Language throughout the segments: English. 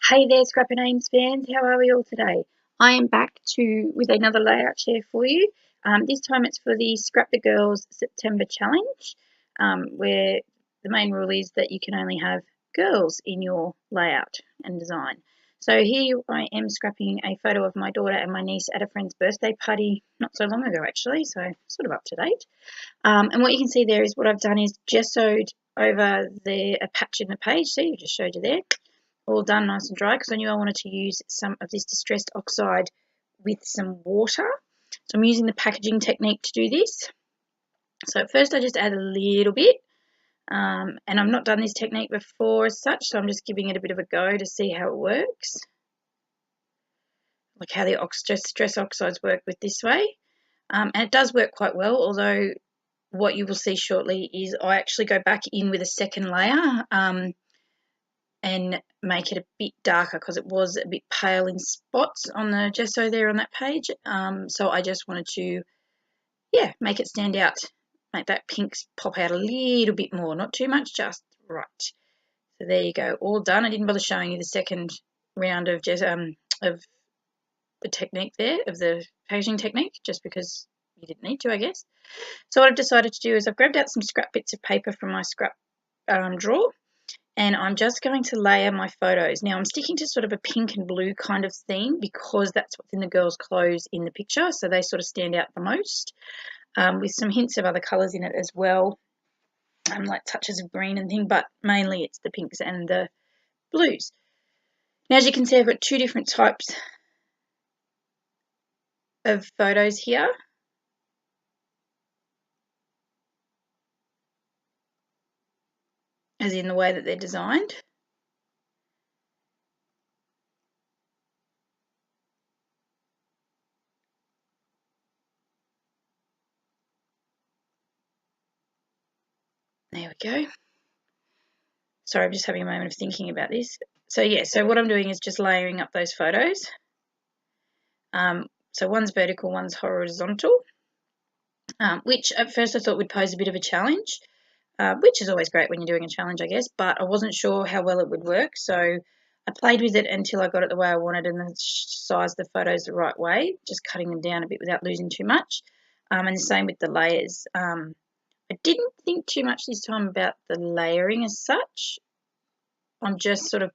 Hey there, Scrapper Names fans. How are we all today? I am back with another layout share for you. This time it's for the Scrap the Girls September Challenge, where the main rule is that you can only have girls in your layout and design. So here I am scrapping a photo of my daughter and my niece at a friend's birthday party not so long ago actually, so sort of up to date. And what you can see there is what I've done is gessoed over a patch in the page. See, I just showed you there. All done nice and dry because I knew I wanted to use some of this distressed oxide with some water. So I'm using the packaging technique to do this. So at first I just add a little bit, and I've not done this technique before as such, so I'm just giving it a bit of a go to see how it works, like how the stress oxides work with this way. And it does work quite well, although what you will see shortly is I actually go back in with a second layer and make it a bit darker because it was a bit pale in spots on the gesso there on that page. So I just wanted to, make it stand out, make that pink pop out a little bit more, not too much, just right. So there you go, all done. I didn't bother showing you the second round of the technique there, of the packaging technique, just because you didn't need to, I guess. So what I've decided to do is I've grabbed out some scrap bits of paper from my scrap drawer, and I'm just going to layer my photos. Now I'm sticking to sort of a pink and blue kind of theme because that's what's in the girls' clothes in the picture, so they sort of stand out the most, with some hints of other colours in it as well, like touches of green and thing, but mainly it's the pinks and the blues. Now as you can see, I've got two different types of photos here. As in the way that they're designed. There we go. Sorry, I'm just having a moment of thinking about this. So yeah, so what I'm doing is just layering up those photos. So one's vertical, one's horizontal, which at first I thought would pose a bit of a challenge, which is always great when you're doing a challenge, I guess, but I wasn't sure how well it would work. So I played with it until I got it the way I wanted and sized the photos the right way, just cutting them down a bit without losing too much. And the same with the layers. I didn't think too much this time about the layering as such. I'm just sort of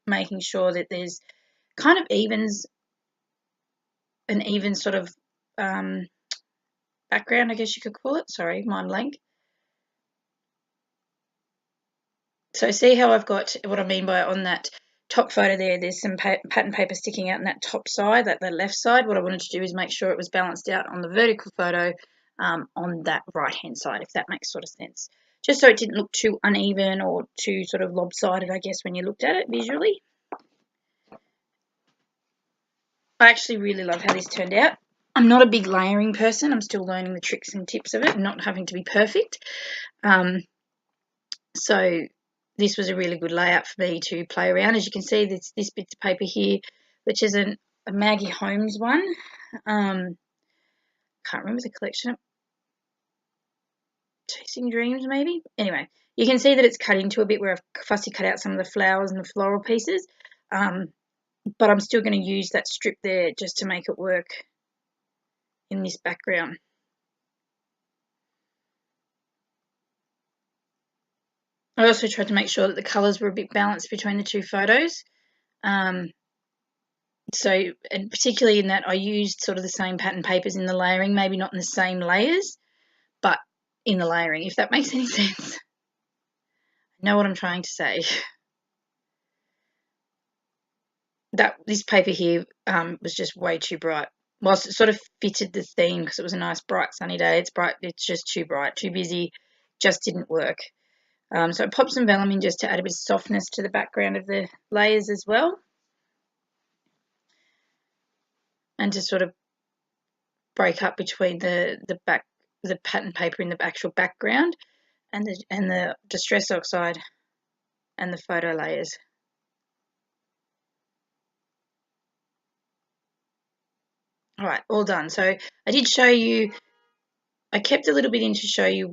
making sure that there's kind of an even sort of background, I guess you could call it. Sorry, mind blank. So see how I've got what I mean by on that top photo there's some pattern paper sticking out on that top side, that the left side. What I wanted to do is make sure it was balanced out on the vertical photo on that right-hand side, if that makes sort of sense. Just so it didn't look too uneven or too sort of lopsided, I guess, when you looked at it visually. I actually really love how this turned out. I'm not a big layering person. I'm still learning the tricks and tips of it, not having to be perfect. So this was a really good layout for me to play around. As you can see, this bit of paper here, which is a Maggie Holmes one. Can't remember the collection. Chasing Dreams, maybe? Anyway, you can see that it's cut into a bit where I've fussy cut out some of the flowers and the floral pieces. But I'm still going to use that strip there just to make it work in this background. I also tried to make sure that the colours were a bit balanced between the two photos. So, and particularly in that I used sort of the same pattern papers in the layering, maybe not in the same layers, but in the layering, if that makes any sense. I know what I'm trying to say. This paper here was just way too bright. Whilst it sort of fitted the theme because it was a nice bright sunny day, it's just too bright, too busy, just didn't work. So I popped some vellum in just to add a bit of softness to the background of the layers as well, and to sort of break up between the pattern paper in the actual background and the distress oxide and the photo layers. All right, all done. So I did show you, I kept a little bit in to show you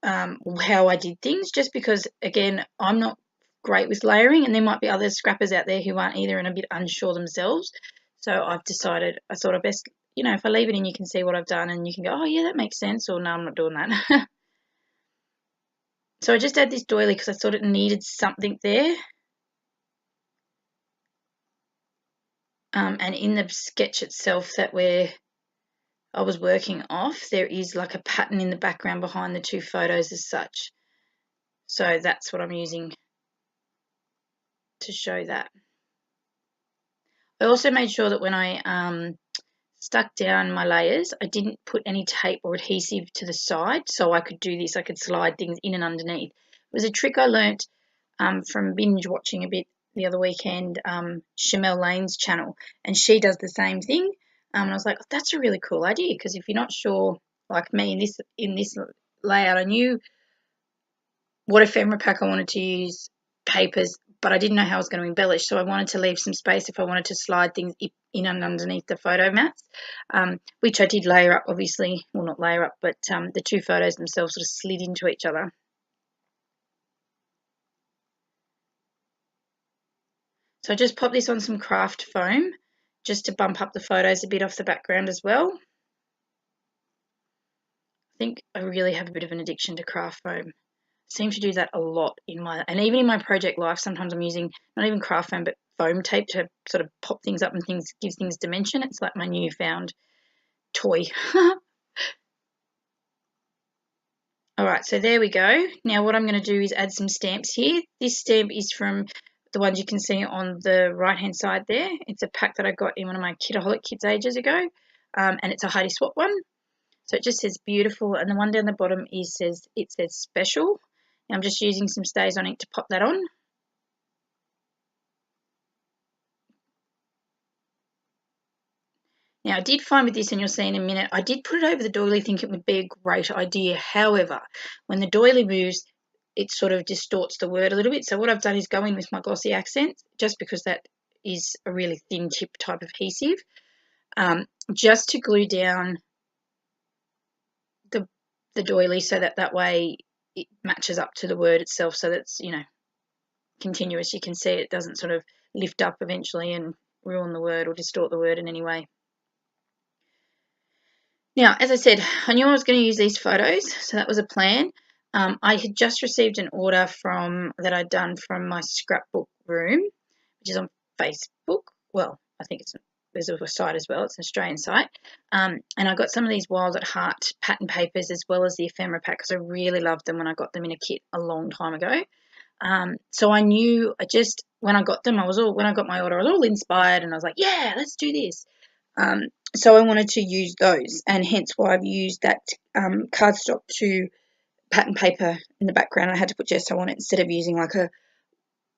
how I did things, just because, again, I'm not great with layering, and there might be other scrappers out there who aren't either and a bit unsure themselves. So I've decided, I thought I best, you know, if I leave it in, you can see what I've done and you can go, oh yeah, that makes sense, or no, I'm not doing that. So I just add this doily because I thought it needed something there. And in the sketch itself that I was working off, there is like a pattern in the background behind the two photos as such. So that's what I'm using to show that. I also made sure that when I stuck down my layers, I didn't put any tape or adhesive to the side, so I could do this. I could slide things in and underneath. It was a trick I learnt from binge watching a bit the other weekend, Shamel Lane's channel, and she does the same thing. And I was like, oh, that's a really cool idea, because if you're not sure, like me in this layout, I knew what ephemera pack I wanted to use, papers, but I didn't know how I was going to embellish, so I wanted to leave some space if I wanted to slide things in and underneath the photo mats, which I did layer up, obviously. Well, not layer up, but the two photos themselves sort of slid into each other. So I just pop this on some craft foam just to bump up the photos a bit off the background as well. I think I really have a bit of an addiction to craft foam. I seem to do that a lot and even in my project life, sometimes I'm using not even craft foam, but foam tape to sort of pop things up and gives things dimension. It's like my newfound toy. All right, so there we go. Now what I'm going to do is add some stamps here. This stamp is from the ones you can see on the right-hand side there. It's a pack that I got in one of my Kidaholic kits ages ago, and it's a Heidi Swap one. So it just says beautiful, and the one down the bottom says special. Now I'm just using some StazOn ink to pop that on. Now I did find with this, and you'll see in a minute, I did put it over the doily thinking it would be a great idea. However, when the doily moves, it sort of distorts the word a little bit. So what I've done is go in with my glossy accents, just because that is a really thin tip type of adhesive, just to glue down the doily, so that way it matches up to the word itself, so that's, you know, continuous. You can see it doesn't sort of lift up eventually and ruin the word or distort the word in any way. Now, as I said, I knew I was going to use these photos, so that was a plan. I had just received an order that I'd done from my scrapbook room, which is on Facebook. Well, I think there's a site as well. It's an Australian site. And I got some of these Wild at Heart pattern papers as well as the ephemera pack, because I really loved them when I got them in a kit a long time ago. So I knew, when I got them, when I got my order, I was all inspired, and I was like, yeah, let's do this. So I wanted to use those, and hence why I've used that cardstock to pattern paper in the background. I had to put gesso on it instead of using like a,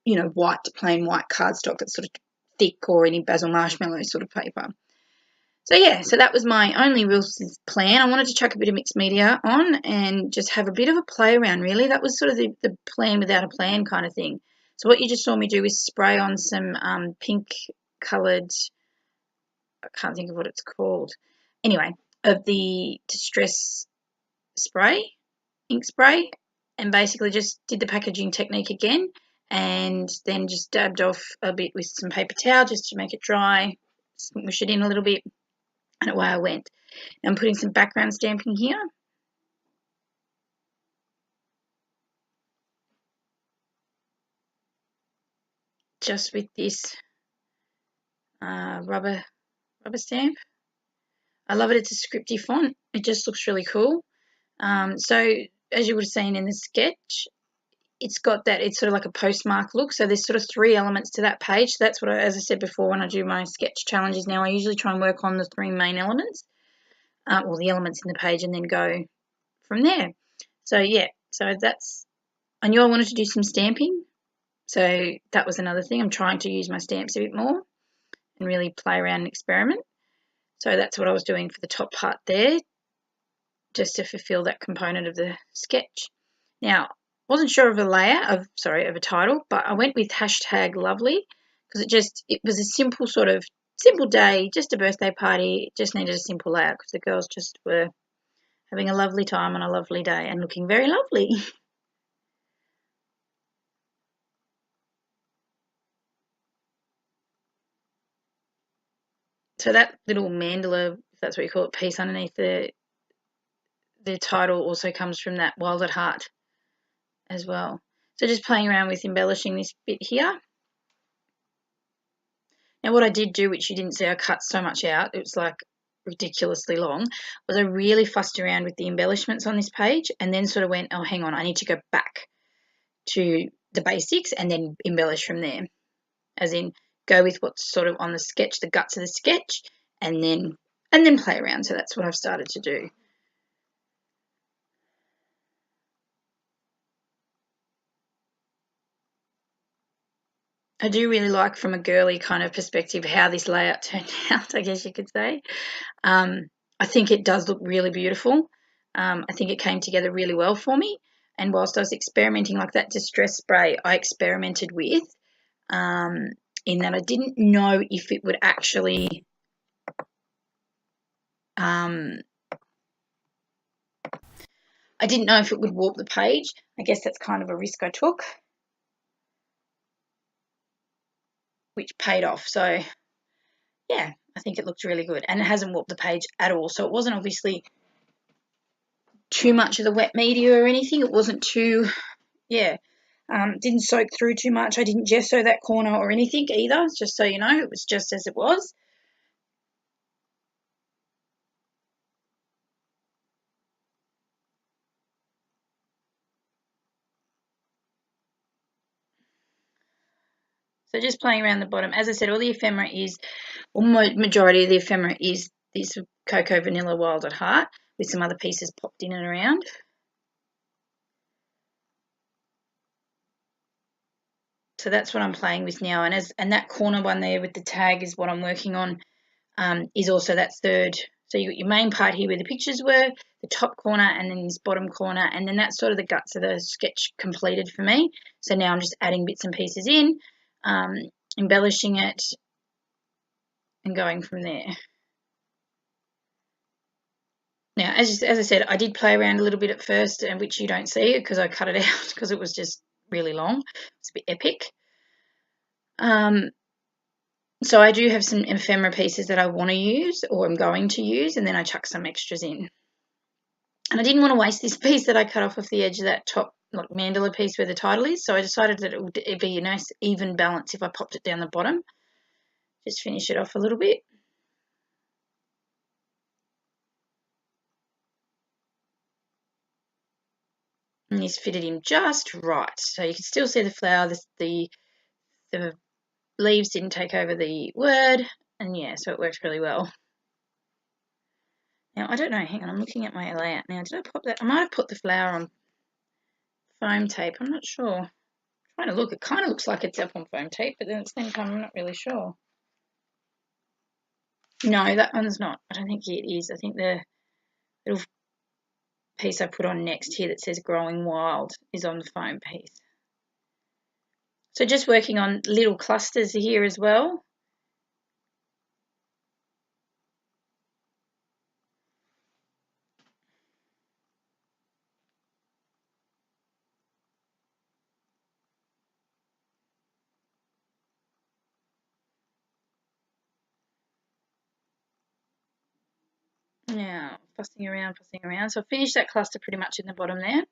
you know, plain white cardstock that's sort of thick, or any Basil Marshmallow sort of paper. So yeah, so that was my only real plan. I wanted to chuck a bit of mixed media on and just have a bit of a play around, really. That was sort of the plan without a plan kind of thing. So what you just saw me do is spray on some pink coloured, I can't think of what it's called. Anyway, of the Distress spray, ink spray, and basically just did the packaging technique again, and then just dabbed off a bit with some paper towel just to make it dry, smush it in a little bit, and away I went. Now I'm putting some background stamping here. Just with this rubber stamp. I love it. It's a scripty font. It just looks really cool. So as you would have seen in the sketch, it's got that, it's sort of like a postmark look. So there's sort of 3 elements to that page. So that's what as I said before, when I do my sketch challenges now, I usually try and work on the 3 main elements, or the elements in the page, and then go from there. So yeah, so I knew I wanted to do some stamping. So that was another thing. I'm trying to use my stamps a bit more and really play around and experiment. So that's what I was doing for the top part there, just to fulfill that component of the sketch. Now, wasn't sure of a title, but I went with #lovely, because it was a simple day, just a birthday party. It just needed a simple layout because the girls just were having a lovely time on a lovely day and looking very lovely. So that little mandala, if that's what you call it, piece underneath the title also comes from that Wild at Heart as well. So just playing around with embellishing this bit here. Now what I did do, which you didn't see, I cut so much out, it was like ridiculously long, was I really fussed around with the embellishments on this page and then sort of went, oh, hang on, I need to go back to the basics and then embellish from there. As in, go with what's sort of on the sketch, the guts of the sketch, and then play around. So that's what I've started to do. I do really like, from a girly kind of perspective, how this layout turned out, I guess you could say. I think it does look really beautiful. I think it came together really well for me. And whilst I was experimenting, like that distress spray I experimented with, in that I didn't know if it would actually I didn't know if it would warp the page. I guess that's kind of a risk I took, which paid off. So yeah, I think it looks really good, and it hasn't warped the page at all. So it wasn't obviously too much of the wet media or anything. It wasn't too, didn't soak through too much. I didn't gesso that corner or anything either, just so you know. It was just as it was. So just playing around the bottom. As I said, all the ephemera is, or majority of the ephemera is this Cocoa Vanilla Wild at Heart with some other pieces popped in and around. So that's what I'm playing with now. And that corner one there with the tag is what I'm working on, is also that third. So you got your main part here where the pictures were, the top corner, and then this bottom corner, and then that's sort of the guts of the sketch completed for me. So now I'm just adding bits and pieces in, embellishing it, and going from there. Now, as I said, I did play around a little bit at first, and which you don't see because I cut it out because it was just really long. It's a bit epic. So I do have some ephemera pieces that I want to use, or I'm going to use, and then I chuck some extras in. And I didn't want to waste this piece that I cut off the edge of that top like mandala piece where the title is, so I decided that it'd be a nice even balance if I popped it down the bottom. Just finish it off a little bit. And this fitted in just right. So you can still see the flower, the leaves didn't take over the word, and yeah, so it worked really well. Now, I don't know, hang on, I'm looking at my layout now. Did I pop that? I might have put the flower on foam tape, I'm not sure. I'm trying to look, it kind of looks like it's up on foam tape, but then at the same time, I'm not really sure. No, that one's not. I don't think it is. I think the little piece I put on next here that says Growing Wild is on the foam piece. So just working on little clusters here as well. Now, fussing around. So I finished that cluster pretty much in the bottom there.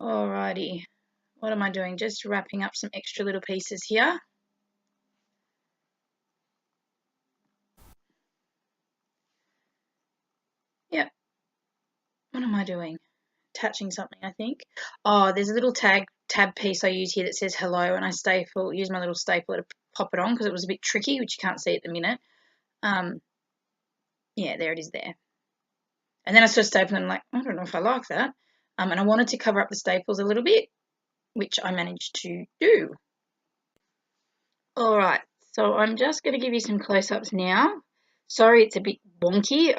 Alrighty, what am I doing? Just wrapping up some extra little pieces here. Yep. What am I doing? Attaching something, I think. Oh, there's a little tab piece I use here that says hello, and I use my little stapler to pop it on because it was a bit tricky, which you can't see at the minute. Yeah, there it is there. And then I started stapling, and I'm like, I don't know if I like that. And I wanted to cover up the staples a little bit, which I managed to do. All right, so I'm just going to give you some close-ups now. Sorry, it's a bit wonky.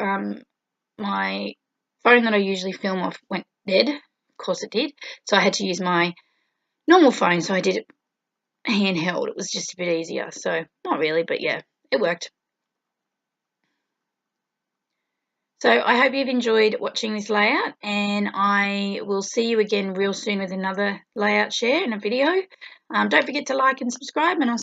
My phone that I usually film off went dead. Of course it did. So I had to use my normal phone, so I did it handheld. It was just a bit easier. So not really, but yeah, it worked. So I hope you've enjoyed watching this layout, and I will see you again real soon with another layout share in a video. Don't forget to like and subscribe, and I'll